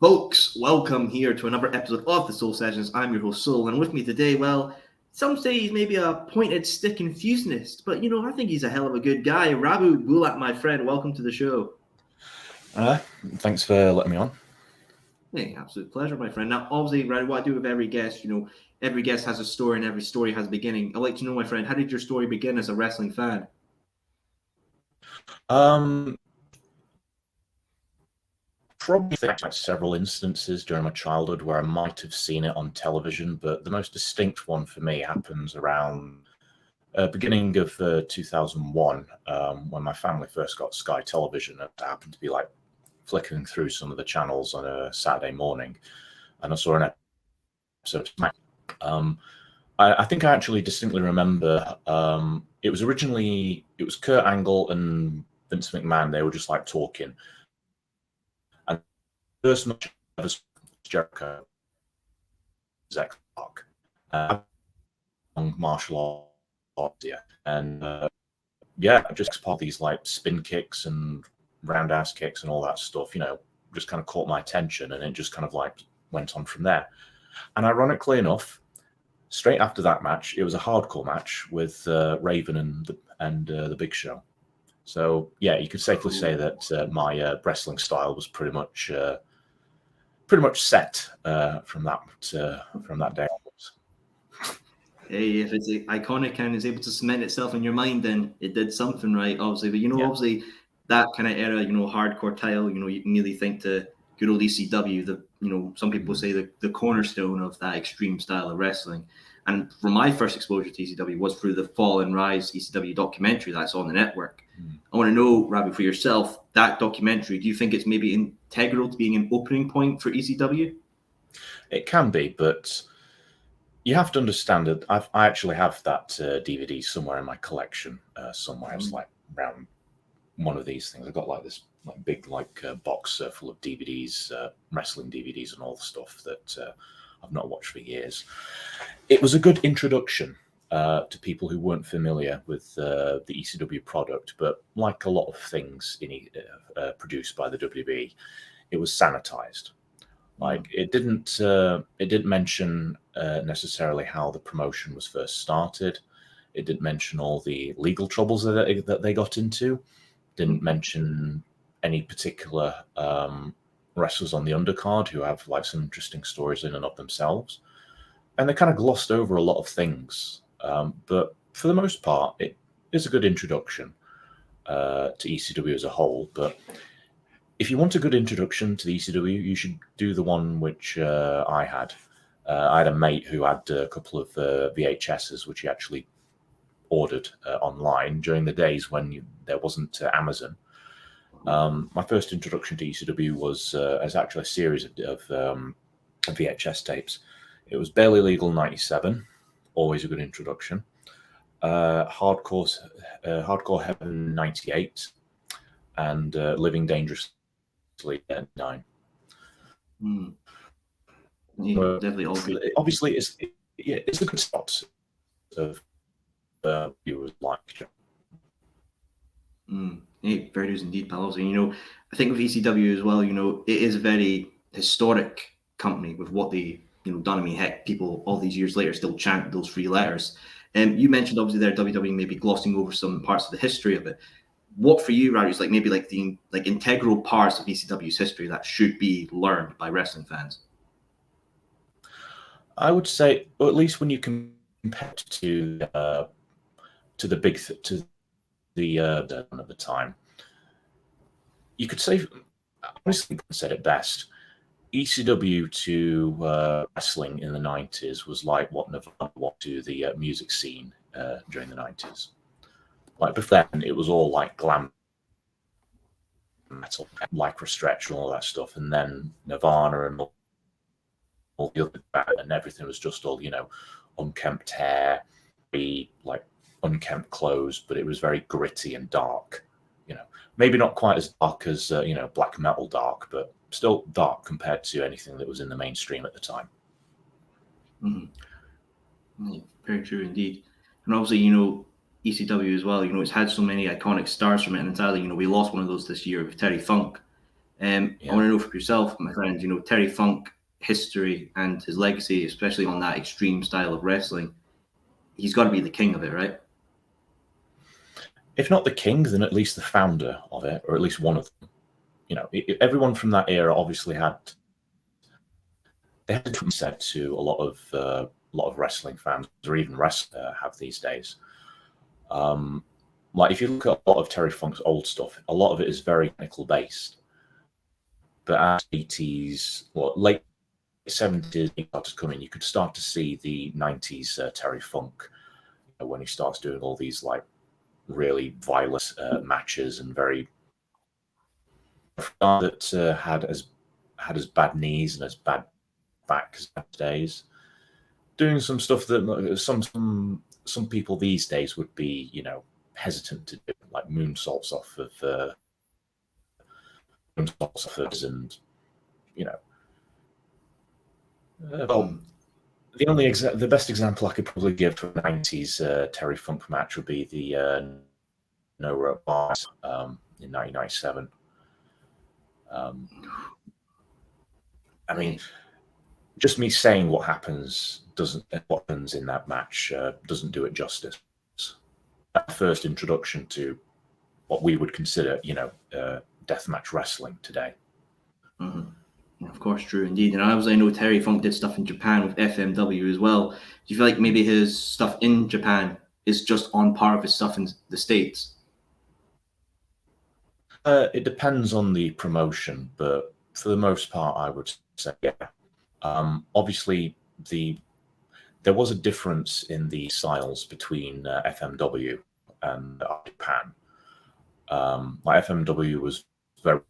Folks, welcome here to another episode of the Soul Sessions. I'm your host, Soul, and with me today, well, some say he's maybe a pointed stick enthusiast, but I think he's a hell of a good guy. Radu Bulat, my friend, welcome to the show. Thanks for letting me on. Hey, absolute pleasure, my friend. Now, obviously, Radu, what I do with every guest, every guest has a story and every story has a beginning. I'd like to know, my friend, how did your story begin as a wrestling fan? Probably like several instances during my childhood where I might have seen it on television, but the most distinct one for me happens around beginning of 2001 when my family first got Sky Television. It happened to be like flicking through some of the channels on a Saturday morning, and I saw an episode of SmackDown. I think I actually distinctly remember it was Kurt Angle and Vince McMahon. They were just like talking. And the first match ever was Jericho, X-Pac, martial arts, and just X-Pac, these like spin kicks and roundhouse kicks and all that stuff, just kind of caught my attention, and it just kind of like went on from there. And ironically enough, straight after that match, it was a hardcore match with Raven and the Big Show. So yeah, you could safely say that my wrestling style was pretty much set from that day onwards. Hey, if it's iconic and is able to cement itself in your mind, then it did something right, obviously. But obviously that kind of era, hardcore title, you immediately think to good old ECW. Some people say the cornerstone of that extreme style of wrestling. And for my first exposure to ECW was through the Fall and Rise ECW documentary that's on the network. I want to know, Radu, for yourself, that documentary, do you think it's maybe integral to being an opening point for ECW? It can be, but you have to understand that I actually have that DVD somewhere in my collection. Somewhere it's like around one of these things. I've got like this like big box full of DVDs, wrestling DVDs, and all the stuff that I've not watched for years. It was a good introduction to people who weren't familiar with the ECW product, but like a lot of things produced by the WWE, it was sanitized. Like it didn't mention necessarily how the promotion was first started. It didn't mention all the legal troubles that they got into. Didn't mention any particular wrestlers on the undercard who have like some interesting stories in and of themselves. And they kind of glossed over a lot of things. But for the most part, it is a good introduction to ECW as a whole. But if you want a good introduction to the ECW, you should do the one which I had. I had a mate who had a couple of VHSs, which he actually ordered online during the days when there wasn't Amazon. My first introduction to ECW was as actually a series of VHS tapes. It was Barely Legal 97, always a good introduction. Hardcore Heaven 98, and Living Dangerously 9. Definitely all good. Obviously, it's a good spot of viewers like. Hey, fair dues indeed, pals. And I think with ECW as well, it is a very historic company with what they done. I mean, heck, people all these years later still chant those 3 letters. And you mentioned obviously there WWE maybe glossing over some parts of the history of it. What for you, Radu, is maybe the integral parts of ECW's history that should be learned by wrestling fans? I would say, or at least when you compare it to the big to the one at the time, you could say, honestly, said it best. ECW to wrestling in the 90s was like what Nirvana was to the music scene during the 90s. Like before then, it was all like glam metal, Lycra Stretch, and all that stuff, and then Nirvana and all the other, and everything was just all unkempt hair, like unkempt clothes, but it was very gritty and dark. Maybe not quite as dark as black metal dark, but still dark compared to anything that was in the mainstream at the time. Very true indeed. And obviously, ECW as well, it's had so many iconic stars from it, and entirely, we lost one of those this year with Terry Funk. I want to know for yourself, my friend, Terry Funk history and his legacy, especially on that extreme style of wrestling, he's got to be the king of it, right? If not the king, then at least the founder of it, or at least one of them. Everyone from that era obviously they had a different set to a lot of wrestling fans, or even wrestlers have these days. Like if you look at a lot of Terry Funk's old stuff, a lot of it is very technical based. But as 80s, late 70s started coming, you could start to see the 90s Terry Funk when he starts doing all these like really violent matches and very that had as bad knees and as bad backs days, doing some stuff that some people these days would be hesitant to do, like moonsaults off of and the best example I could probably give for a 90s Terry Funk match would be the No Rope Bars in 1997. I mean, just me saying what happens in that match doesn't do it justice. That first introduction to what we would consider, deathmatch wrestling today. Mm-hmm. Of course, true indeed. And I know Terry Funk did stuff in Japan with FMW as well. Do you feel like maybe his stuff in Japan is just on par with his stuff in the States? It depends on the promotion, but for the most part, I would say yeah. Obviously, there was a difference in the styles between FMW and Japan. Like FMW was very,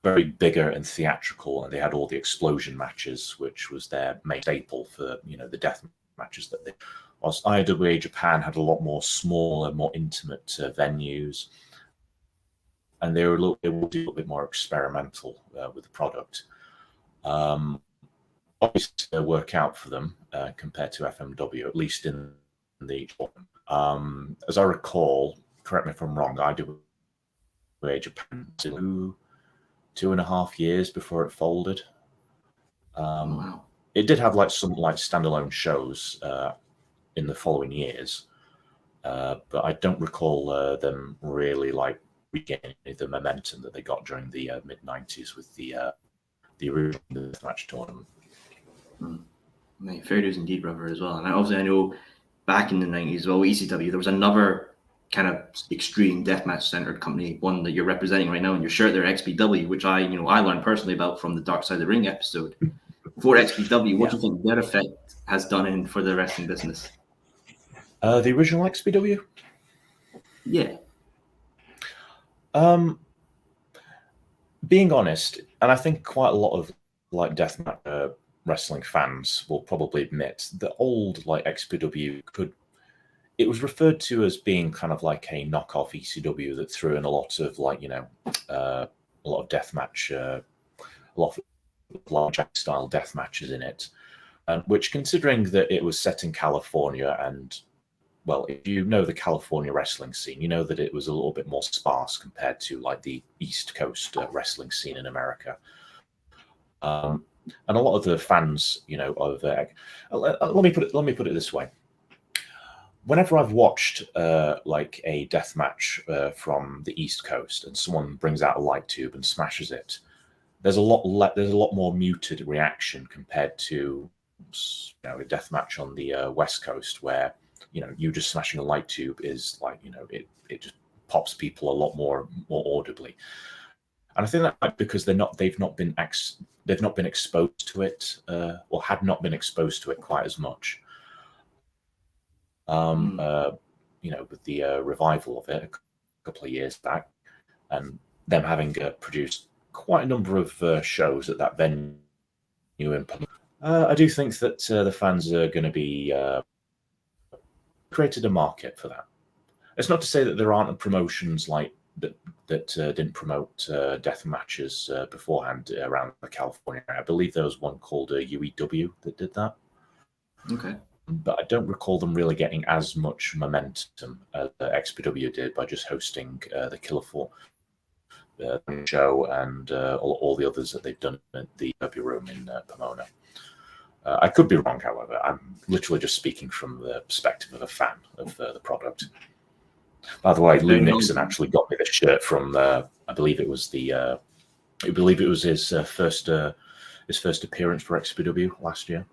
very bigger and theatrical, and they had all the explosion matches, which was their main staple for the death matches that they. Whilst IWA Japan had a lot more smaller, more intimate venues, and they will do a little bit more experimental with the product. Obviously, work out for them compared to FMW, at least in the. As I recall, correct me if I'm wrong, IWA Japan 2.5 years before it folded. Wow. It did have some standalone shows in the following years, but I don't recall them really regaining the momentum that they got during the mid 90s with the original Deathmatch tournament. Fair dues indeed, brother, as well. And obviously, I know back in the 90s as well, ECW, there was another kind of extreme deathmatch centered company, one that you're representing right now in your shirt there, XPW, which I learned personally about from the Dark Side of the Ring episode. For XPW, what do you think their effect has done for the wrestling business? The original XPW? Yeah. Being honest, and I think quite a lot of deathmatch wrestling fans will probably admit that old XPW it was referred to as being kind of like a knockoff ECW that threw in a lot of a lot of deathmatch, a lot of large style death matches in it, which, considering that it was set in California, and well, if you know the California wrestling scene, you know that it was a little bit more sparse compared to the East Coast wrestling scene in America. And a lot of the fans, of let me put it this way. Whenever I've watched a death match from the East Coast, and someone brings out a light tube and smashes it, there's a lot more muted reaction compared to a death match on the West Coast, where you just smashing a light tube is it just pops people a lot more audibly. And I think that because they've not been exposed to it, or had not been exposed to it quite as much. With the revival of it a couple of years back, and them having produced quite a number of shows at that venue I do think that the fans are going to be created a market for that. It's not to say that there aren't promotions that didn't promote death matches beforehand around California. I believe there was one called UEW that did that. Okay. But I don't recall them really getting as much momentum as XPW did by just hosting the show and all the others that they've done at the Derby Room in Pomona. I could be wrong, however. I'm literally just speaking from the perspective of a fan of the product. By the way, Lou Nixon actually got me the shirt from I believe it was his first appearance for XPW last year,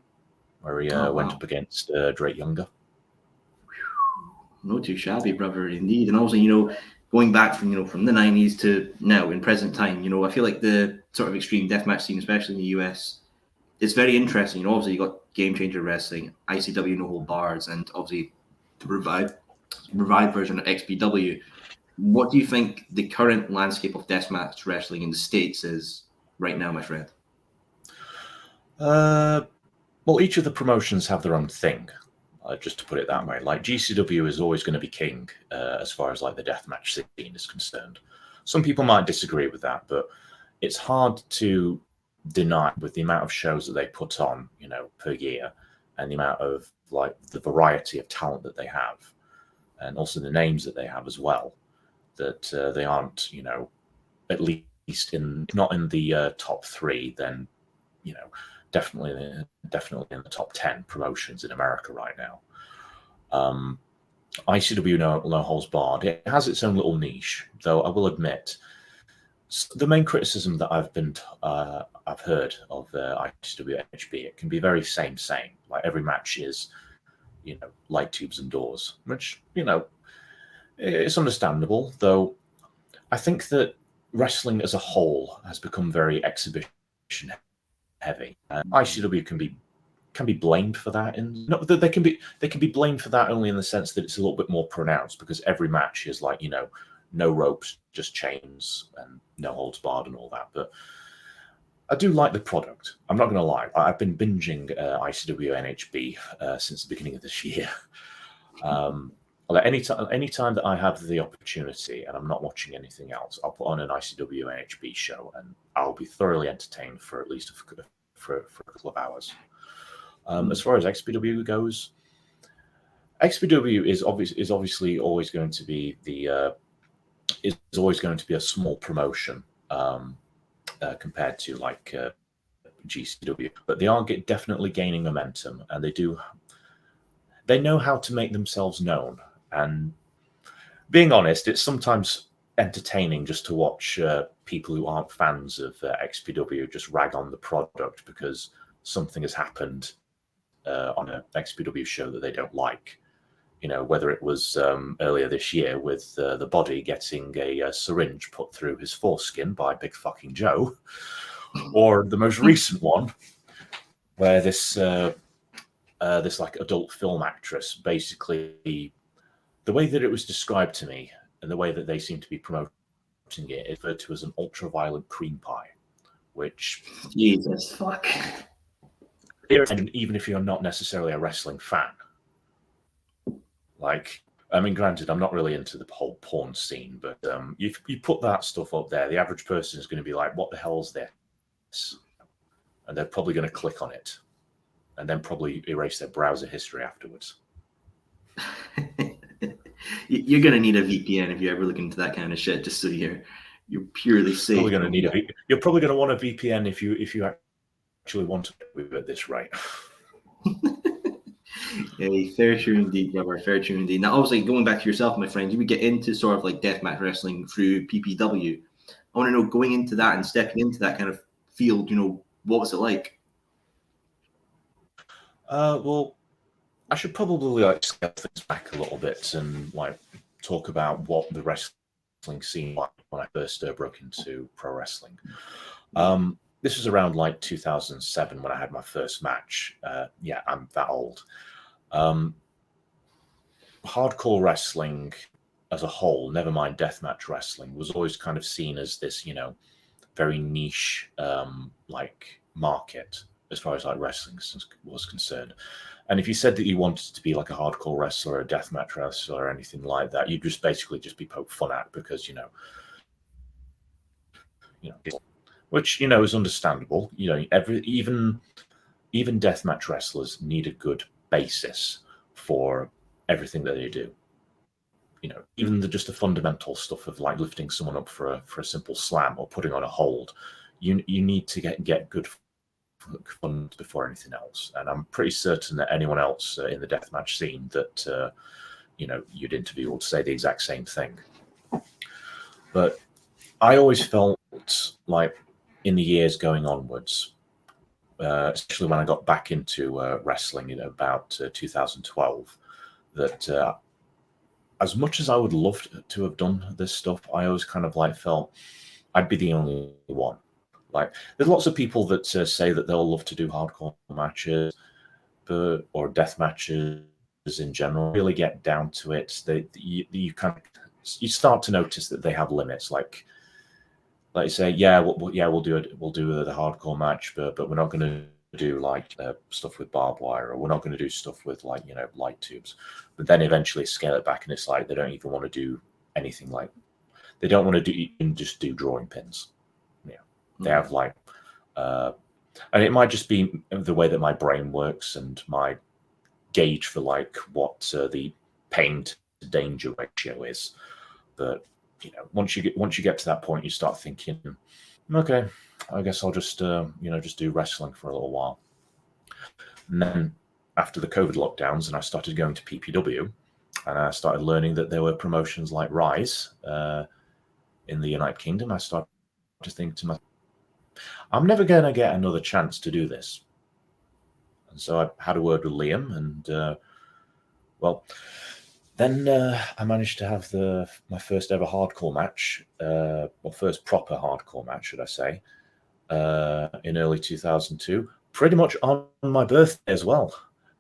where he went up against Drake Younger. Not too shabby, brother, indeed. And also, going back from the 90s to now in present time, I feel like the sort of extreme deathmatch scene, especially in the US, it's very interesting. Obviously, you got Game Changer Wrestling, ICW No Hold Bars, and obviously the revived version of XPW. What do you think the current landscape of deathmatch wrestling in the States is right now, my friend? Well, each of the promotions have their own thing. Just to put it that way, like GCW is always going to be king as far as like the deathmatch scene is concerned. Some people might disagree with that, but it's hard to deny with the amount of shows that they put on, per year, and the amount of like the variety of talent that they have, and also the names that they have as well, that they aren't, at least not in the top three, then, definitely in the top 10 promotions in America right now. ICW No Holds Barred, it has its own little niche, though I will admit the main criticism that I've heard of ICW HB, it can be very same. Like every match is, light tubes and doors, which it's understandable. Though I think that wrestling as a whole has become very exhibition heavy, and ICW can be blamed for that, and they can be blamed for that only in the sense that it's a little bit more pronounced because every match is like no ropes, just chains and no holds barred and all that. But I do like the product. I'm not going to lie. I've been binging ICW NHB since the beginning of this year. Anytime that I have the opportunity and I'm not watching anything else, I'll put on an ICW NHB show and I'll be thoroughly entertained for at least for a couple of hours. As far as XPW goes, XPW is obviously always going to be a small promotion compared to like GCW, but they are definitely gaining momentum, and they know how to make themselves known. And being honest, it's sometimes entertaining just to watch people who aren't fans of XPW just rag on the product because something has happened on an XPW show that they don't like. Whether it was earlier this year with the Body getting a syringe put through his foreskin by Big Fucking Joe, or the most recent one where this like adult film actress, basically the way that it was described to me and the way that they seem to be promoting it is referred to as an ultra-violent cream pie, which Jesus fuck. And even if you're not necessarily a wrestling fan, like, I mean, granted, I'm not really into the whole porn scene, but you put that stuff up there, the average person is going to be like, what the hell's this? And they're probably going to click on it and then probably erase their browser history afterwards. You're going to need a VPN if you ever look into that kind of shit, just so you're purely safe. You're probably going to want a VPN if you actually want to do it at this rate. Hey, fair true indeed, brother. Fair true indeed. Now, obviously, going back to yourself, my friend, you would get into sort of like deathmatch wrestling through PPW. I want to know, going into that and stepping into that kind of field, what was it like? Well, I should probably like scale things back a little bit and like talk about what the wrestling scene was when I first broke into pro wrestling. This was around like 2007 when I had my first match. Yeah, I'm that old. Hardcore wrestling as a whole, never mind deathmatch wrestling, was always kind of seen as this, very niche like market as far as like wrestling was concerned. And if you said that you wanted to be like a hardcore wrestler, a deathmatch wrestler, or anything like that, you'd just basically just be poked fun at because which is understandable. Even deathmatch wrestlers need a good basis for everything that they do. even just the fundamental stuff of like lifting someone up for a simple slam or putting on a hold, you need to get good fund before anything else. And I'm pretty certain that anyone else in the deathmatch scene that you'd interview would say the exact same thing. But I always felt like in the years going onwards, especially when I got back into wrestling in about 2012, that as much as I would love to have done this stuff, I always kind of like felt I'd be the only one. Like, there's lots of people that say that they'll love to do hardcore matches, or death matches in general. Really get down to it, you start to notice that they have limits. Like you say, yeah, we'll do it. We'll do the hardcore match, but we're not going to do like stuff with barbed wire, or we're not going to do stuff with like light tubes. But then eventually scale it back, and it's like they don't even want to do anything like they don't want to just do drawing pins. Yeah, they have like, and it might just be the way that my brain works and my gauge for like what the pain to danger ratio is. But once you get to that point, you start thinking, okay, I guess I'll just just do wrestling for a little while. And then after the COVID lockdowns, and I started going to PPW, and I started learning that there were promotions like Rise in the United Kingdom. I started to think to myself, I'm never going to get another chance to do this. And so I had a word with Liam, and then I managed to have my first ever hardcore match, or first proper hardcore match, should I say, in early 2002, pretty much on my birthday as well,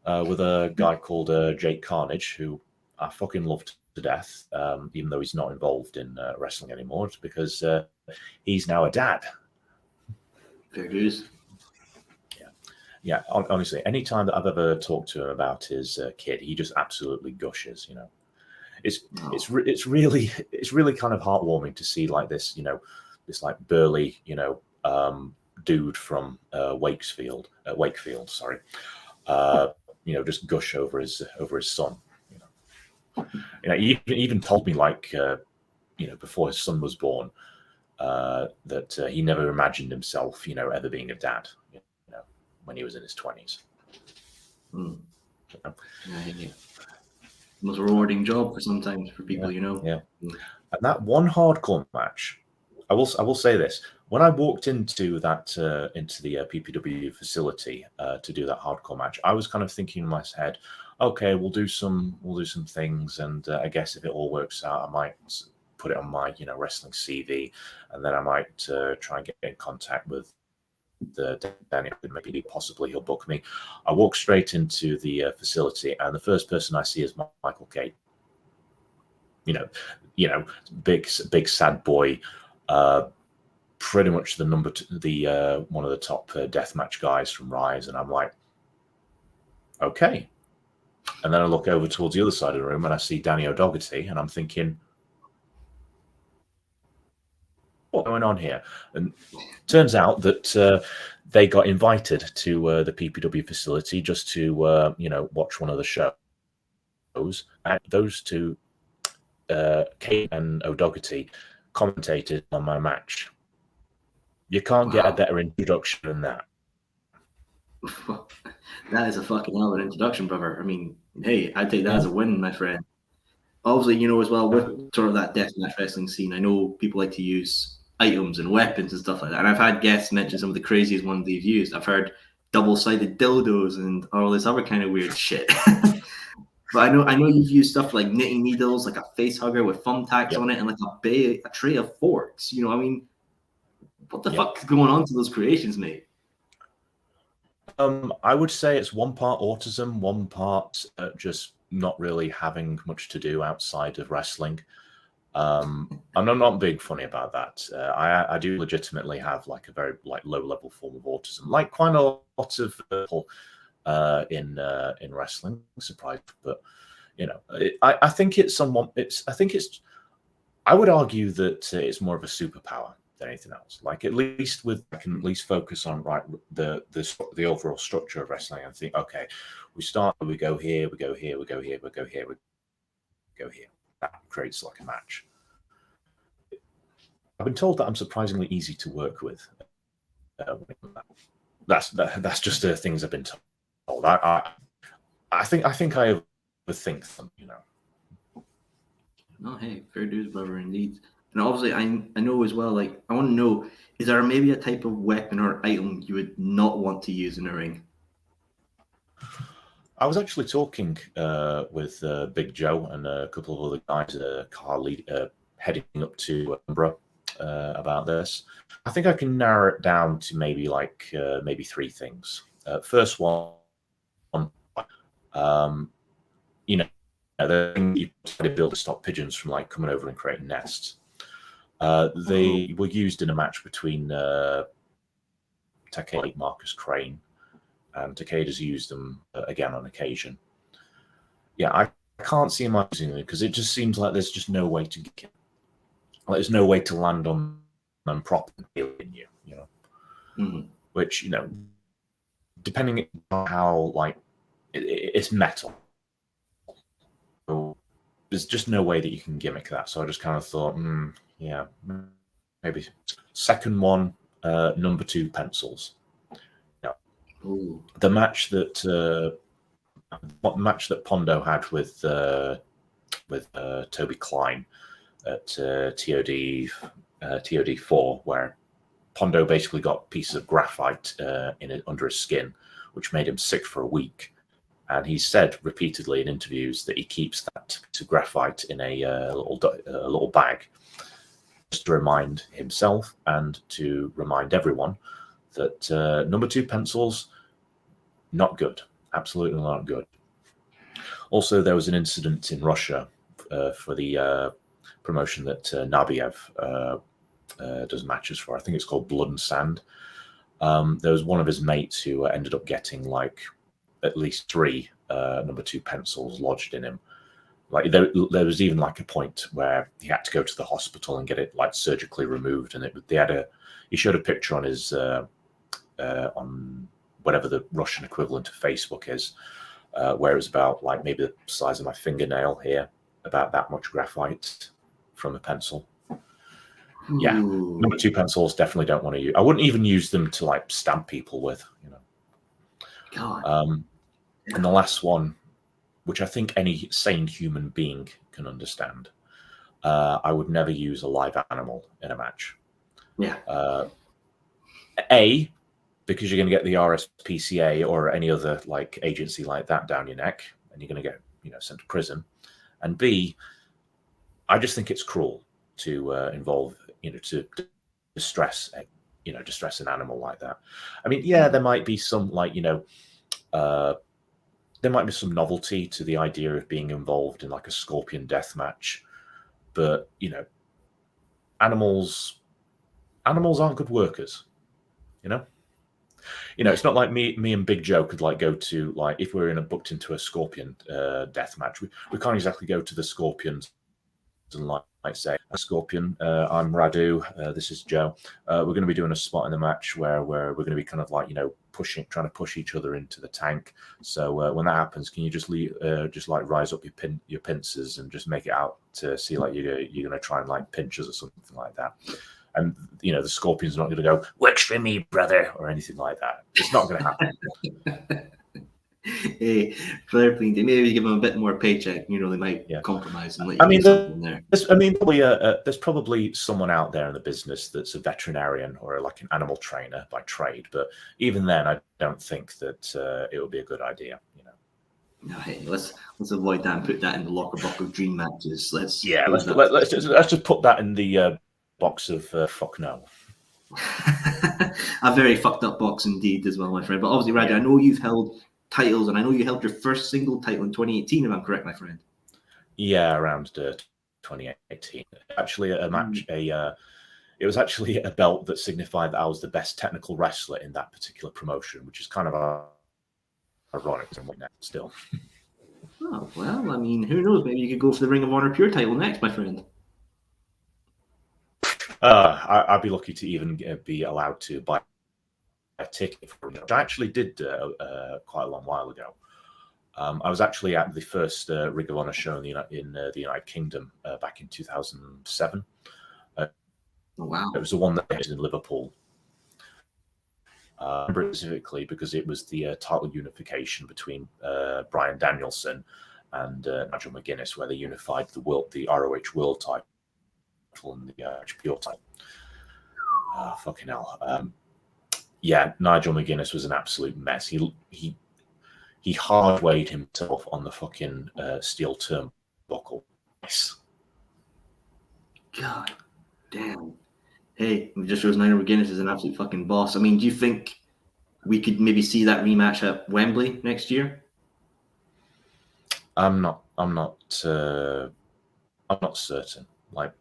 with a guy called Jake Carnage, who I fucking loved to death, even though he's not involved in wrestling anymore. It's because he's now a dad. Fair dues. Yeah, honestly, any time that I've ever talked to him about his kid, he just absolutely gushes. It's really kind of heartwarming to see like this, this like burly, dude from Wakefield, sorry, just gush over his son. He even told me like, before his son was born, that he never imagined himself, ever being a dad. When he was in his 20s. Most rewarding job for sometimes for people, Yeah. And that one hardcore match, I will say this: when I walked into that into the PPW facility to do that hardcore match, I was kind of thinking in my head, okay, we'll do some things, and I guess if it all works out, I might put it on my wrestling CV, and then I might try and get in contact with Danny, maybe possibly he'll book me. I walk straight into the facility, and the first person I see is Michael Cade. Big sad boy, pretty much the one of the top deathmatch guys from Rise, and I'm like, okay. And then I look over towards the other side of the room, and I see Danny O'Doherty, and I'm thinking, what's going on here? And turns out that they got invited to the PPW facility just to watch one of the shows. And those two, Kate and O'Doherty, commentated on my match. You can't get a better introduction than that. That is a fucking hell of an introduction, brother. I mean, hey, I'd take that as a win, my friend. Obviously, as well, with sort of that deathmatch wrestling scene, I know people like to use items and weapons and stuff like that. And I've had guests mention some of the craziest ones they've used. I've heard double-sided dildos and all this other kind of weird shit. But I know you've used stuff like knitting needles, like a face hugger with thumbtacks on it, and like a tray of forks. I mean, what the fuck is going on to those creations, mate? I would say it's one part autism, one part just not really having much to do outside of wrestling. And I'm not being funny about that. I do legitimately have like a very low level form of autism, like quite a lot of people in wrestling. Surprised, but I think it's somewhat. I would argue that it's more of a superpower than anything else. Like at least I can at least focus on the overall structure of wrestling and think, okay, we go here, we go here, we go here, we go here, we go here. creates like a match. I've been told that I'm surprisingly easy to work with. That's just the things I've been told. I think I overthink them, you know. No, hey, fair dues, brother, indeed. And obviously, I know as well. Like, I want to know: is there maybe a type of weapon or item you would not want to use in a ring? I was actually talking with Big Joe and a couple of other guys, heading up to Edinburgh about this. I think I can narrow it down to maybe maybe three things. First one, you know, the thing you try to build to stop pigeons from like coming over and creating nests. They were used in a match between Takeda and Marcus Crane, and Takeda's used them again on occasion. Yeah, I can't see him using them because it just seems like there's just no way to get, like there's no way to land on them properly in you, you know. Mm-hmm. Which, you know, depending on how like it's metal, so there's just no way that you can gimmick that. So I just kind of thought, yeah, maybe. Second one, number 2 pencils. The match that Pondo had with Toby Klein at TOD 4, where Pondo basically got pieces of graphite under his skin, which made him sick for a week. And he said repeatedly in interviews that he keeps that piece of graphite in a little bag, just to remind himself and to remind everyone that number 2 pencils, not good. Absolutely not good. Also, there was an incident in Russia for the promotion that Nabiev does matches for. I think it's called Blood and Sand. There was one of his mates who ended up getting like at least 3 number 2 pencils lodged in him. Like there was even like a point where he had to go to the hospital and get it like surgically removed. And he showed a picture on his on whatever the Russian equivalent of Facebook is, where it was about like maybe the size of my fingernail here, about that much graphite from a pencil. Yeah, number 2 pencils definitely don't want to use. I wouldn't even use them to like stamp people with, you know. God. And the last one, which I think any sane human being can understand, I would never use a live animal in a match. Yeah. Because you're going to get the RSPCA or any other like agency like that down your neck, and you're going to get, you know, sent to prison. And B, I just think it's cruel to involve, you know, to distress an animal like that. I mean, yeah, there might be some like, you know, there might be some novelty to the idea of being involved in like a scorpion death match, but you know, animals aren't good workers, you know. It's not like me and Big Joe could like go to, like, if we're booked into a scorpion death match, we can't exactly go to the scorpions and like say, Scorpion, I'm Radu, this is Joe. We're going to be doing a spot in the match where we're going to be kind of like, you know, trying to push each other into the tank. So when that happens, can you just like rise up your pincers and just make it out to see like you're going to try and like pinch us or something like that. And, you know, the Scorpion's not going to go, works for me, brother, or anything like that. It's not going to happen. Hey, fair play. Maybe give them a bit more paycheck. You know, they might compromise and let you do something there. There's probably someone out there in the business that's a veterinarian or like an animal trainer by trade. But even then, I don't think that it would be a good idea. You know. No, hey, let's avoid that and put that in the locker box of dream matches. Let's just put that in the box of fuck no. A very fucked up box indeed as well, my friend. But obviously, Radu, I know you've held titles, and I know you held your first single title in 2018, if I'm correct, my friend. Yeah, around 2018. Actually, a match. It was actually a belt that signified that I was the best technical wrestler in that particular promotion, which is kind of ironic still. Oh, well, I mean, who knows? Maybe you could go for the Ring of Honor Pure title next, my friend. I'd be lucky to even be allowed to buy a ticket for it, which I actually did quite a long while ago. I was actually at the first Ring of Honor show in the United Kingdom back in 2007. Oh, wow. It was the one that was in Liverpool. I remember it specifically because it was the title unification between Bryan Danielson and Nigel McGuinness, where they unified the ROH World title and the XPW title. Fucking hell. Yeah, Nigel McGuinness was an absolute mess. He hard weighed himself on the fucking steel turnbuckle. Yes. God damn. Hey, it just shows Nigel McGuinness is an absolute fucking boss. I mean, do you think we could maybe see that rematch at Wembley next year? I'm not certain. Like,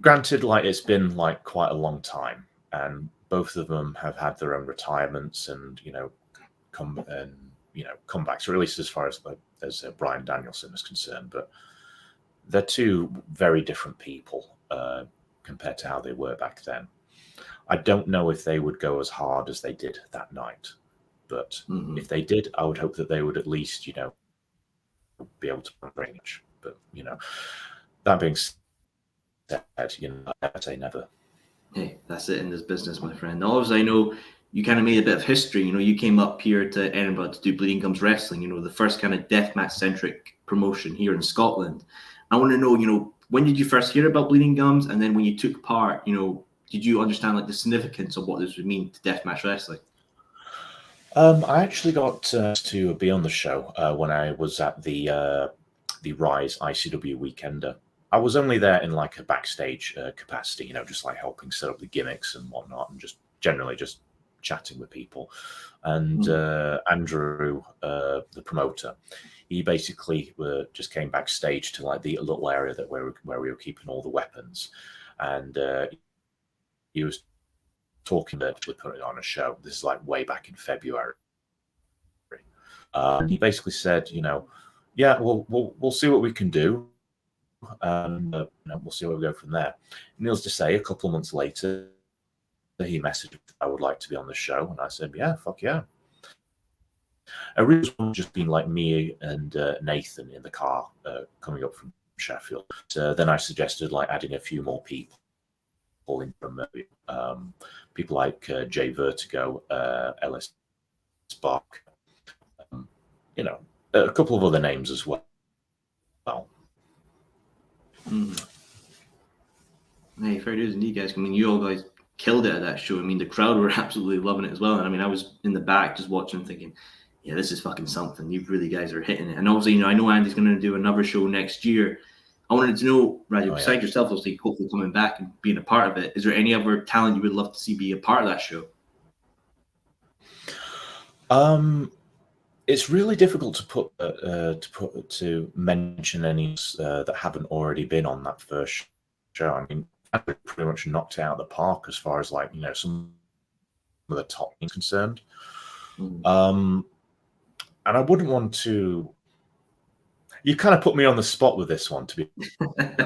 granted, like it's been like quite a long time, and both of them have had their own retirements and comebacks, or at least as far as Bryan Danielson is concerned. But they're two very different people compared to how they were back then. I don't know if they would go as hard as they did that night, but if they did, I would hope that they would at least, be able to range. But that being said, never say never. Hey, that's it in this business, my friend. Obviously, I know you kind of made a bit of history. You came up here to Edinburgh to do Bleeding Gums Wrestling, the first kind of deathmatch-centric promotion here in Scotland. I want to know, when did you first hear about Bleeding Gums? And then when you took part, did you understand like the significance of what this would mean to deathmatch wrestling? I actually got to be on the show when I was at the Rise ICW Weekender. I was only there in like a backstage capacity, just like helping set up the gimmicks and whatnot, and just generally just chatting with people. And Andrew, the promoter, he basically just came backstage to like the little area where we were keeping all the weapons, and he was talking about putting on a show. This is like way back in February. He basically said, yeah, we'll see what we can do, and we'll see where we go from there. Needless to say, a couple of months later, he messaged, I would like to be on the show, and I said, yeah, fuck yeah. Originally, just been like me and Nathan in the car coming up from Sheffield. So then I suggested like adding a few more people in from people like Jay Vertigo, Ellis Spark, a couple of other names as well. Hey, fair dues indeed, guys. I mean, you all guys killed it at that show. I mean, the crowd were absolutely loving it as well. And I mean, I was in the back just watching, thinking, yeah, this is fucking something. You really guys are hitting it. And obviously, I know Andy's going to do another show next year. I wanted to know, Radu, besides yourself, obviously, hopefully coming back and being a part of it, is there any other talent you would love to see be a part of that show? It's really difficult to mention any that haven't already been on that first show. I mean, I pretty much knocked it out of the park as far as like some of the top things concerned. And I wouldn't want to. You kind of put me on the spot with this one, to be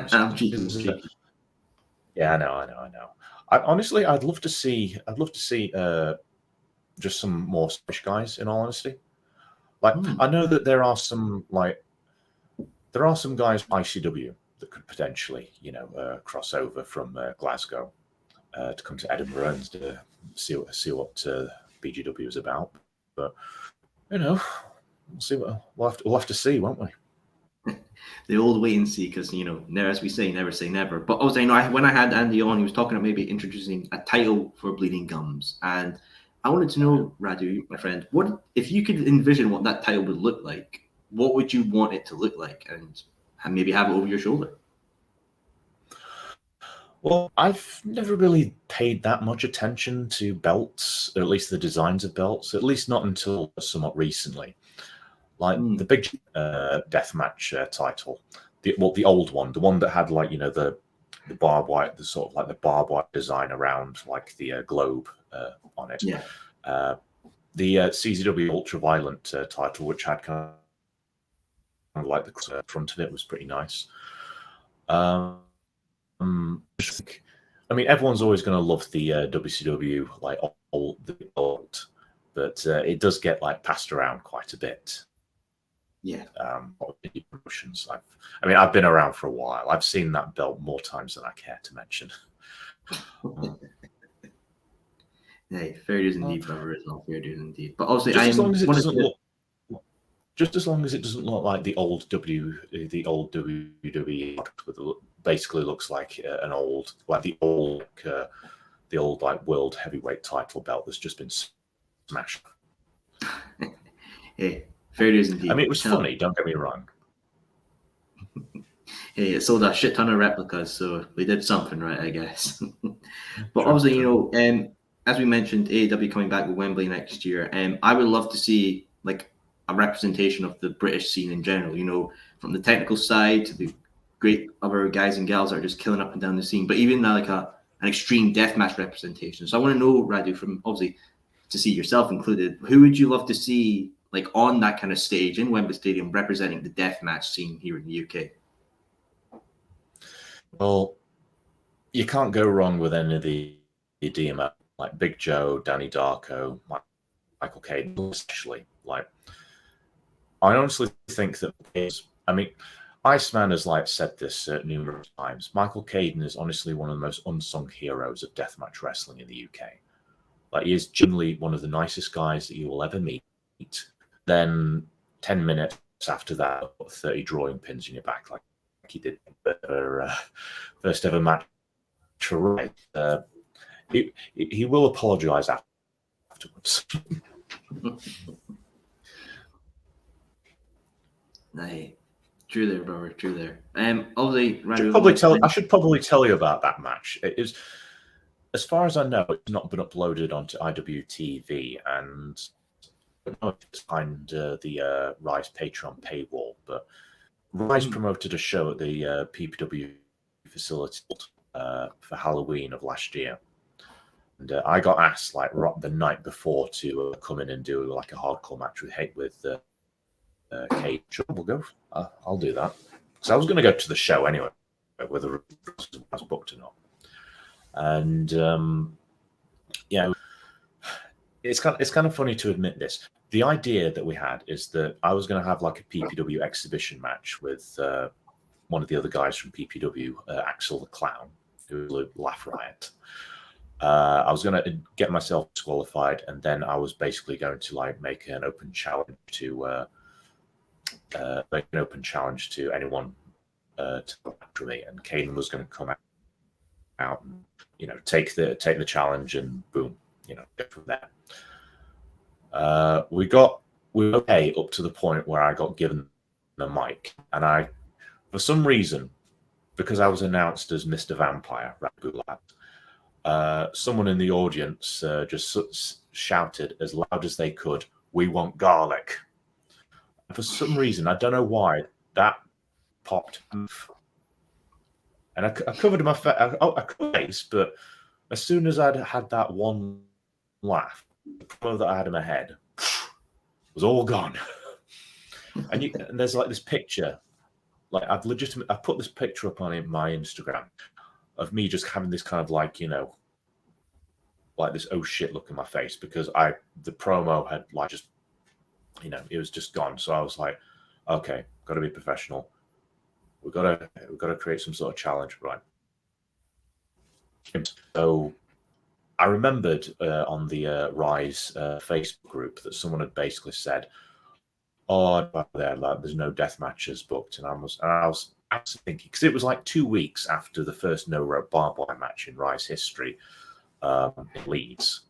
honest. Yeah, I know. Honestly, I'd love to see just some more Spanish guys. In all honesty, like I know that there are some guys ICW that could potentially cross over from Glasgow to come to Edinburgh and to see what BGW is about. But we'll see we'll have to see, won't we? The old wait and see, because as we say, never say never. But also, when I had Andy on, he was talking about maybe introducing a title for Bleeding Gums, and I wanted to know, Radu, my friend, what if you could envision what that title would look like? What would you want it to look like, and maybe have it over your shoulder? Well, I've never really paid that much attention to belts, or at least the designs of belts, at least not until somewhat recently. Like the big deathmatch title, the old one, the one that had like the barbed wire, the sort of like the barbed wire design around like the globe on it. Yeah. The CZW Ultraviolent title, which had kind of like the front of it, was pretty nice. I mean, everyone's always going to love the WCW like old, but it does get like passed around quite a bit. Yeah. Promotions. I've been around for a while. I've seen that belt more times than I care to mention. Hey, fair dues indeed, brother. It's not fair dues indeed. But obviously, just as long as it doesn't look. Just as long as it doesn't look like the old WWE, basically looks like an old, like the old like world heavyweight title belt that's just been smashed. Hey, fair dues indeed. I mean, it was funny. Don't get me wrong. Hey, it sold a shit ton of replicas, so we did something right, I guess. But obviously, as we mentioned, AEW coming back with Wembley next year, I would love to see like a representation of the British scene in general. From the technical side to the great other guys and gals that are just killing up and down the scene, but even like an extreme deathmatch representation. So I want to know, Radu, from obviously to see yourself included, who would you love to see like on that kind of stage in Wembley Stadium representing the deathmatch scene here in the UK? Well, you can't go wrong with any of the DMO, like Big Joe, Danny Darko, Michael Caden, especially. Like, I honestly think that Iceman has said this numerous times. Michael Caden is honestly one of the most unsung heroes of deathmatch wrestling in the UK. Like, he is generally one of the nicest guys that you will ever meet. Then 10 minutes after that, 30 drawing pins in your back, like he did for first ever match for Right. He will apologise afterwards. Aye, true there, brother. True there. Obviously, I should probably tell you about that match. It is, as far as I know, it's not been uploaded onto IWTV, and I don't know if it's behind the Rise Patreon paywall, but Rise promoted a show at the PPW facility for Halloween of last year. And I got asked the night before to come in and do like a hardcore match with Kate. Sure, we'll go. I'll do that. So I was going to go to the show anyway, whether I was booked or not. And it's kind of funny to admit this. The idea that we had is that I was going to have like a PPW exhibition match with one of the other guys from PPW, Axel the Clown, who was a Laugh Riot. I was going to get myself disqualified, and then I was basically going to make an open challenge to anyone to come after me. And Caden was going to come out and take the challenge, and boom, go from there. We were okay up to the point where I got given the mic, and I, for some reason, because I was announced as Mr. Vampire, Radu Bulat, someone in the audience just shouted as loud as they could, "We want garlic." And for some reason, I don't know why, that popped. And I covered my face, but as soon as I'd had that one laugh, the promo that I had in my head was all gone. And there's this picture, I put this picture up on my Instagram of me just having this kind of this oh shit look in my face, because the promo had just it was just gone. So I was like, okay, got to be professional. We've got to create some sort of challenge, right? So I remembered on the Rise Facebook group that someone had basically said, "Oh, there's no death matches booked," and I was actually thinking, because it was 2 weeks after the first no rope barbed wire match in Rise history in Leeds,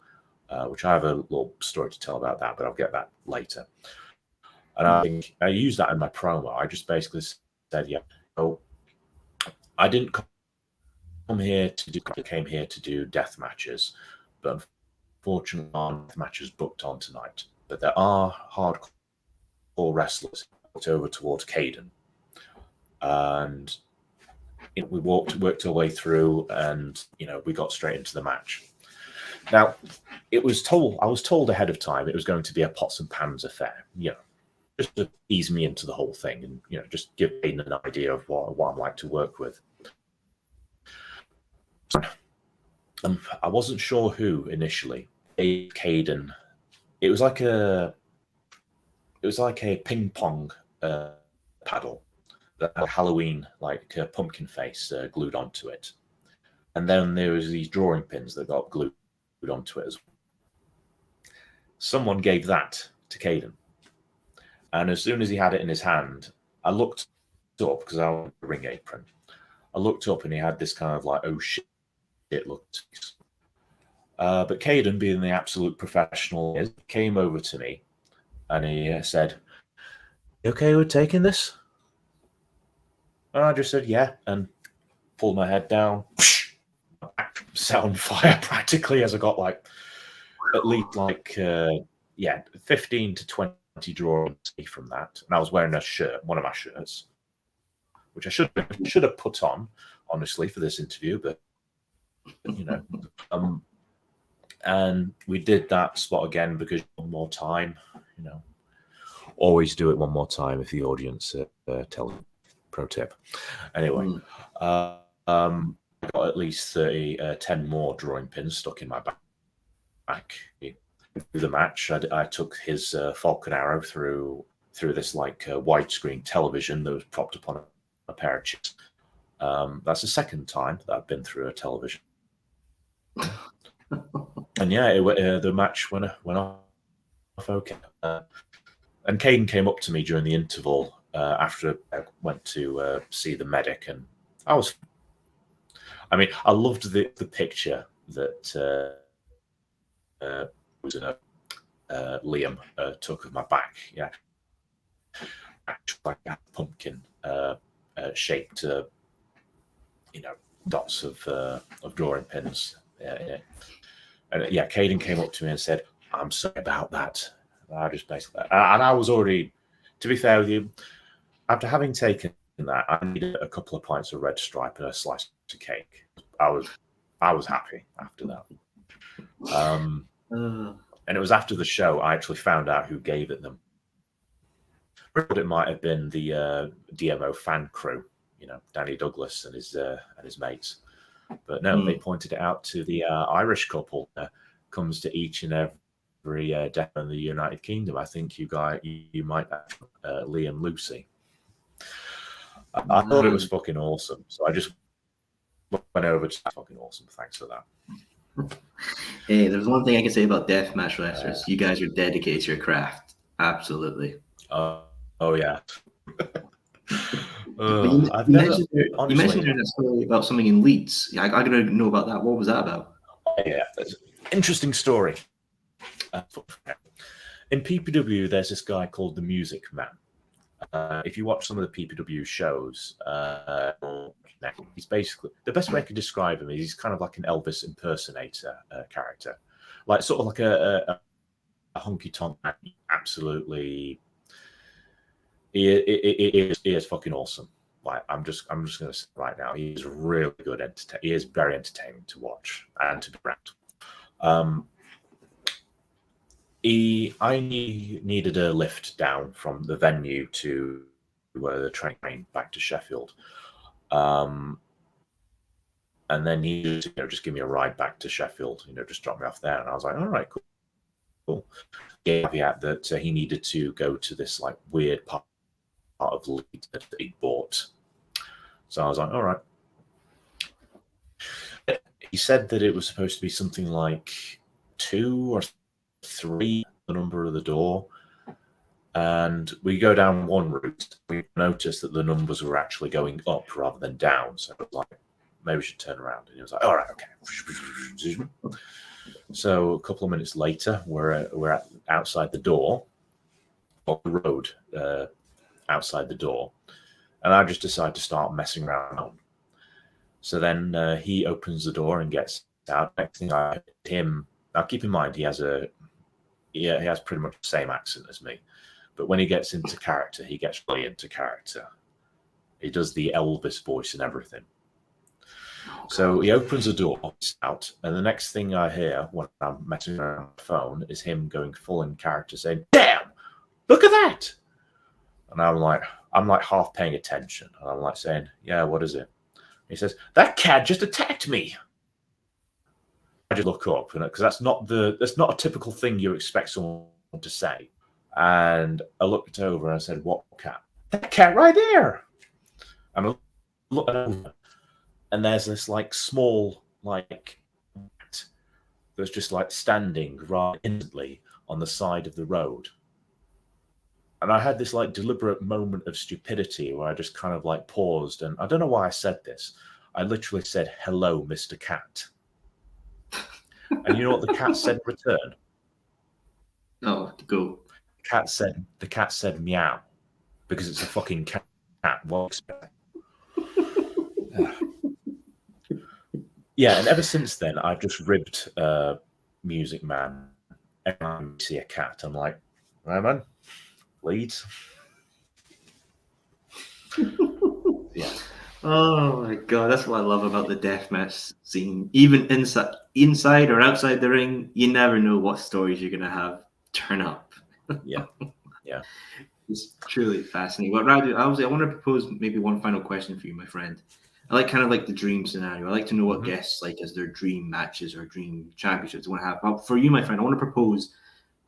which I have a little story to tell about that, but I'll get that later. And I think I used that in my promo. I just basically said, "Yeah, so I didn't came here to do death matches, but unfortunately, death matches booked on tonight. But there are hardcore wrestlers over towards Caden, and we worked our way through, and we got straight into the match." Now, I was told ahead of time it was going to be a pots and pans affair, just to ease me into the whole thing, and just give Caden an idea of what I'm like to work with. I wasn't sure who initially gave Caden it was like a ping pong paddle that had a Halloween like pumpkin face glued onto it, and then there was these drawing pins that got glued onto it as well. Someone gave that to Caden, and as soon as he had it in his hand, I looked up because I was a ring apron. I looked up and he had this kind of like, oh shit, it looked. But Caden, being the absolute professional he is, came over to me and he said, "You okay with taking this?" And I just said, "Yeah," and pulled my head down. Set on fire practically as I got like at least like 15 to 20 drawings from that. And I was wearing a shirt, one of my shirts, which I should have put on, honestly, for this interview, but you know. And we did that spot again because one more time, you know. Always do it one more time if the audience tells you. Pro tip. Anyway, I got at least 10 more drawing pins stuck in my back. Through the match, I took his falcon arrow through this like widescreen television that was propped up on a pair of chips. That's the second time that I've been through a television. And yeah, the match went off okay. And Caden came up to me during the interval after I went to see the medic, and I loved the picture that was in Liam took of my back. Yeah, like a pumpkin shaped, dots of drawing pins. Yeah. And yeah, Caden came up to me and said, "I'm sorry about that." And I just basically, and I was already, to be fair with you, after having taken that, I needed a couple of pints of red stripe and a slice of cake. I was happy after that. And it was after the show I actually found out who gave it them. I thought it might have been the DMO fan crew, Danny Douglas and his mates. But no, they pointed it out to the Irish couple that comes to each and every death in the United Kingdom. I think you might have Lee and Lucy. I thought it was fucking awesome. So I just went over to fucking awesome. Thanks for that. Hey, there's one thing I can say about deathmatch wrestlers. You guys are dedicated to your craft. Absolutely. Oh yeah. You mentioned a story about something in Leeds. Yeah, I got to know about that. What was that about? Yeah, interesting story. In PPW, there's this guy called the Music Man. If you watch some of the PPW shows, he's basically, the best way I can describe him is he's kind of like an Elvis impersonator character, like sort of like a honky tonk. Absolutely, he is fucking awesome. Like I'm just going to say right now, he is really good. He is very entertaining to watch and to be around. I needed a lift down from the venue to the train back to Sheffield. And then he just give me a ride back to Sheffield, just drop me off there. And I was like, all right, cool. Caveat that he needed to go to this like weird part of Leeds that he bought. So I was like, all right. He said that it was supposed to be something like 2 or 3, the number of the door. And we go down one route. We noticed that the numbers were actually going up rather than down. So I was like, maybe we should turn around. And he was like, all right, okay. So a couple of minutes later, we're outside the door, on the road outside the door. And I just decided to start messing around. So then he opens the door and gets out. Next thing I him. Now keep in mind he has pretty much the same accent as me. But when he gets into character, he gets really into character. He does the Elvis voice and everything. So he opens the door out, and the next thing I hear when I'm messing around on the phone is him going full in character saying, "Damn, look at that!" And I'm like half paying attention, and I'm like saying, "Yeah, what is it?" He says, "That cat just attacked me." just look up, because that's not a typical thing you expect someone to say. And I looked over and I said, "What cat?" "That cat right there." And I looked over, and there's this like small like cat that's just like standing right instantly on the side of the road. And I had this like deliberate moment of stupidity where I just kind of like paused, and I don't know why I said this. I literally said, "Hello, Mr. Cat." And you know what the cat said in return? Oh, go. The cat said meow, because it's a fucking cat. What? Yeah, and ever since then, I've just ribbed Music Man. Every time I see a cat, I'm like, "Right, man, leads." Yeah. Oh my god, that's what I love about the deathmatch scene. Even inside or outside the ring, you never know what stories you're gonna have turn up. Yeah. It's truly fascinating. Well, Radu, I want to propose maybe one final question for you, my friend. I like kind of like the dream scenario. I like to know what guests like as their dream matches or dream championships they want to have. But for you, my friend, I want to propose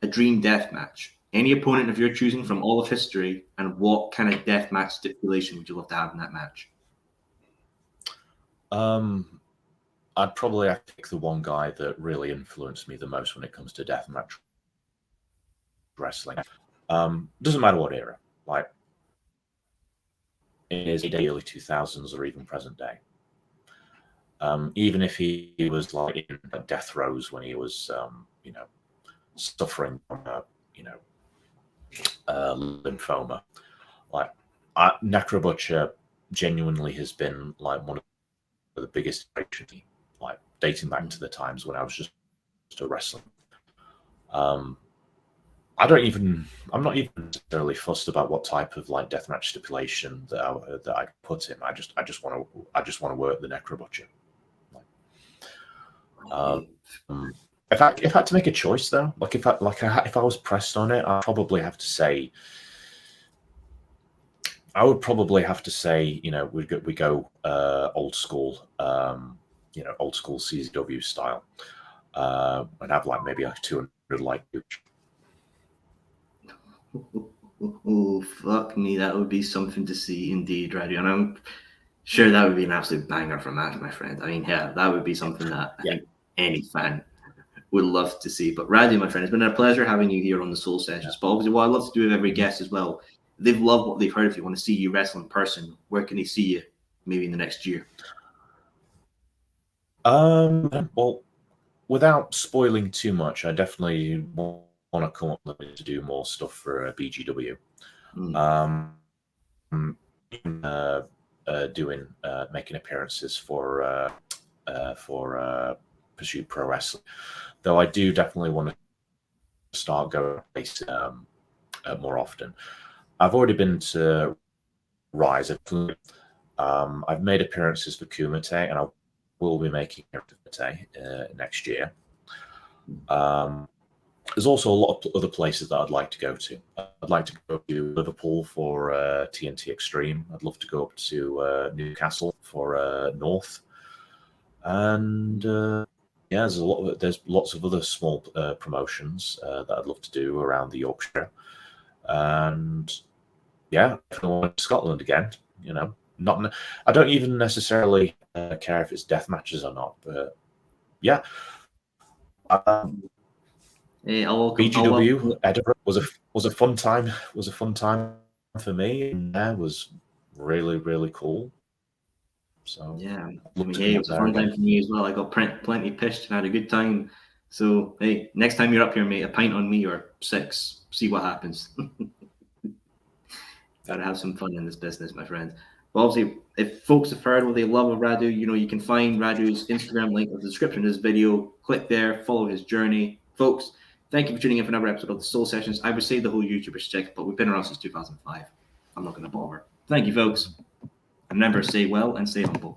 a dream death match. Any opponent of your choosing from all of history, and what kind of death match stipulation would you love to have in that match? I'd probably have to pick the one guy that really influenced me the most when it comes to deathmatch wrestling. Doesn't matter what era, like in his early 2000s or even present day. Even if he was like in death throes when he was, suffering from, lymphoma, like Necro Butcher genuinely has been like one of the biggest, like dating back to the times when I was just a wrestler. I'm not even necessarily fussed about what type of like deathmatch stipulation that I put in. I just want to work the Necro Butcher. If I had to make a choice though, like if I was pressed on it, I would probably have to say, we go old school, old school CZW style, and have like maybe like 200 like. Oh, fuck me. That would be something to see indeed, Radu. And I'm sure that would be an absolute banger for match, my friend. I mean, yeah, that would be something that I think any fan would love to see. But Radu, my friend, it's been a pleasure having you here on the Soul Sessions. But obviously, what I love to do with every guest as well, they've loved what they've heard. If you want to see you wrestle in person, where can they see you maybe in the next year? Well, without spoiling too much, I definitely want to come up to do more stuff for BGW. Making appearances for Pursuit Pro Wrestling, though I do definitely want to start going more often. I've already been to Rise. I've made appearances for Kumite, and I will be making Kumite next year. There's also a lot of other places that I'd like to go to. I'd like to go to Liverpool for TNT Extreme. I'd love to go up to Newcastle for North, and there's lots of other small promotions that I'd love to do around the Yorkshire, and if I want to Scotland again, I don't even necessarily care if it's death matches or not, but yeah. BGW Edinburgh was a fun time. Was a fun time for me, and that was really, really cool. So yeah, it was a fun time for me as well. I got plenty pissed and had a good time. So hey, next time you're up here, mate, a pint on me or 6. See what happens. Gotta have some fun in this business, my friend. Well, obviously, if folks have heard what they love of Radu, you can find Radu's Instagram link in the description of this video. Click there, follow his journey. Folks, thank you for tuning in for another episode of the Soul Sessions. I would say the whole YouTuber stick, but we've been around since 2005. I'm not going to bother. Thank you, folks. Remember, stay well and stay humble.